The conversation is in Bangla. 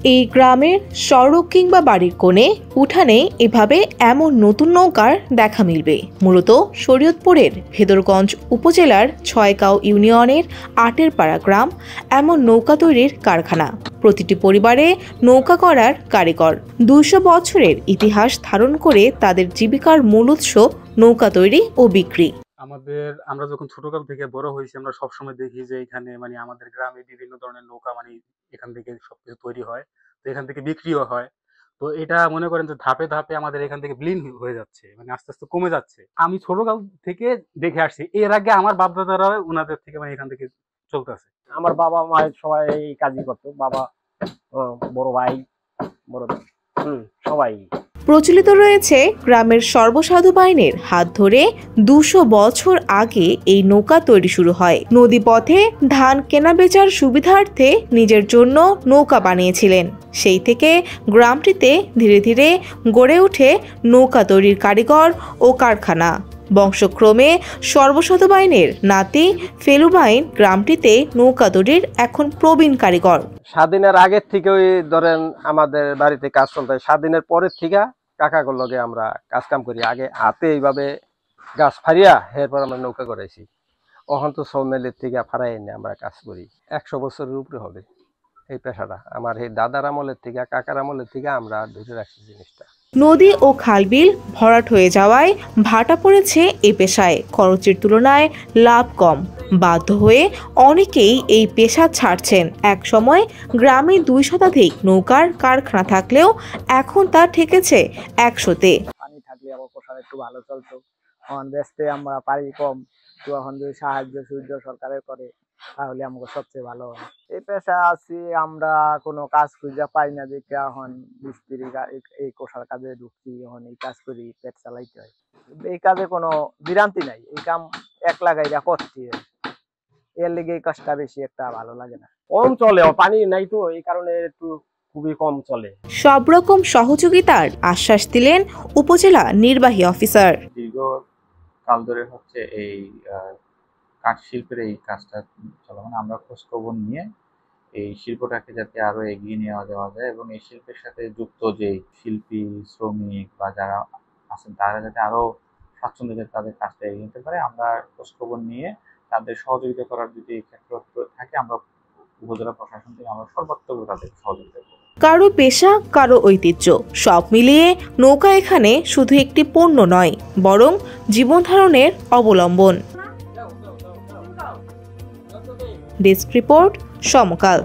এই গ্রামের সড়ক কিংবা বাড়ির কোণে উঠানে এভাবে এমন নতুন নৌকার দেখা মিলবে। মূলত শরীয়তপুরের ভেদরগঞ্জ উপজেলার ছয়গাঁও ইউনিয়নের আটেরপাড়া গ্রাম এমন নৌকা তৈরির কারখানা। প্রতিটি পরিবারে নৌকা করার কারিগর। ২০০ বছরের ইতিহাস ধারণ করে তাদের জীবিকার মূল উৎস নৌকা তৈরি ও বিক্রি। আমরা যখন ছোটকাল থেকে বড় হয়েছি, আমরা সবসময় দেখি যে এখানে আমাদের গ্রামে বিভিন্ন ধরনের নৌকা এখান থেকে সবকিছু তৈরি হয়, তো এখান থেকে বিক্রিও হয়। তো এটা মনে করেন যে ধাপে ধাপে আমাদের এখান থেকে বিলীন হয়ে যাচ্ছে, আস্তে আস্তে কমে যাচ্ছে। আমি ছোটকাল থেকে দেখে আসছি, এর আগে আমার বাপ দাদারা ওনাদের থেকে এখান থেকে চলতেছে। আমার বাবা মায়ের সবাই এই কাজই করতো, বাবা, বড় ভাই, বড় সবাই। প্রচলিত রয়েছে গ্রামের সর্বসাধু বাইনের হাত ধরে ২০০ বছর আগে এই নৌকা তৈরি শুরু হয়। নদীপথে ধান কেনা বেচার সুবিধার্থে নিজের জন্য নৌকা বানিয়েছিলেন। সেই থেকে গ্রামটিতে ধীরে ধীরে গড়ে ওঠে নৌকা তৈরির কারিগর ও কারখানা। বংশক্রমে সর্বসাধু বাইনের নাতি ফেলু বাইন গ্রামটিতে নৌকা তৈরির এখন প্রবীণ কারিগর। স্বাধীনের আগের থেকে ধরেন আমাদের বাড়িতে কাজ চলতে, স্বাধীনের পরের থেকে কাকাগুলোর লগে আমরা কাজ কাম করি। আগে হাতে এইভাবে গাছ ফারিয়া এরপর আমরা নৌকা করাইছি। ওখান তো সব মেলের থেকে ফারাই এনে আমরা কাজ করি। ১০০ বছরের উপরে হবে এই পেশাটা। আমার এই দাদার আমলের থেকে, কাকার আমলের থেকে আমরা ধরে রাখছি জিনিসটা। নদী ও খালবিল ভরাট হয়ে যাওয়ায় ভাটা পড়েছে এ পেশায়। খরচের তুলনায় লাভ কম। বাধ্য হয়ে অনেকেই এই পেশা ছাড়ছেন। এক সময় গ্রামে ২ শতাধিক নৌকার কারখানা থাকলেও এখন তা ঠেকেছে ১০০-তে। পানি থাকলে আমার পোশাক একটু ভালো চলতো, এখন বেচতে আমরা পারি কম। তো এখন যদি সাহায্য সূর্য সরকারের করে তাহলে আমাকে সবচেয়ে ভালো হয়। এই পেশা আছি আমরা, কোনো কাজ খুঁজে পাই না দেখে এখন মিস্ত্রি এই কোষার কাজে ঢুকছি। এখন এই কাজ করি, পেট চালাইতে হয়। এই কাজে কোনো বিরান্তি নাই, এই কাম এক লাগাইয়া করছি। এর লেগে এই কাজটা বেশি একটা ভালো লাগে না। কম চলে, পানি নাই তো এই কারণে একটু খুবই কম চলে। সব রকম সহযোগিতার আশ্বাস দিলেন উপজেলা নির্বাহী অফিসার। দীর্ঘকাল ধরে এই কাঠ শিল্পের এই কাজটা চলমান। আমরা খোঁজ খবর নিয়ে এই শিল্পটাকে যাতে আরো এগিয়ে নেওয়া যাওয়া যায় এবং এই শিল্পের সাথে যুক্ত যে শিল্পী, শ্রমিক বা যারা আছেন তারা যাতে আরো স্বাচ্ছন্দ্যে যাতে তাদের কাজটা এগিয়ে নিতে পারে, আমরা খোঁজ খবর নিয়ে তাদের সহযোগিতা করার যদি ক্ষেত্র থাকে, আমরা উপজেলা প্রশাসন থেকে আমরা সর্বাত্মক তাদের সহযোগিতা করব। কারো পেশা, কারো ঐতিহ্য, সব মিলিয়ে নৌকা এখানে শুধু একটি পণ্য নয়, বরং জীবন ধারণের অবলম্বন। ডেস্ক রিপোর্ট, সমকাল।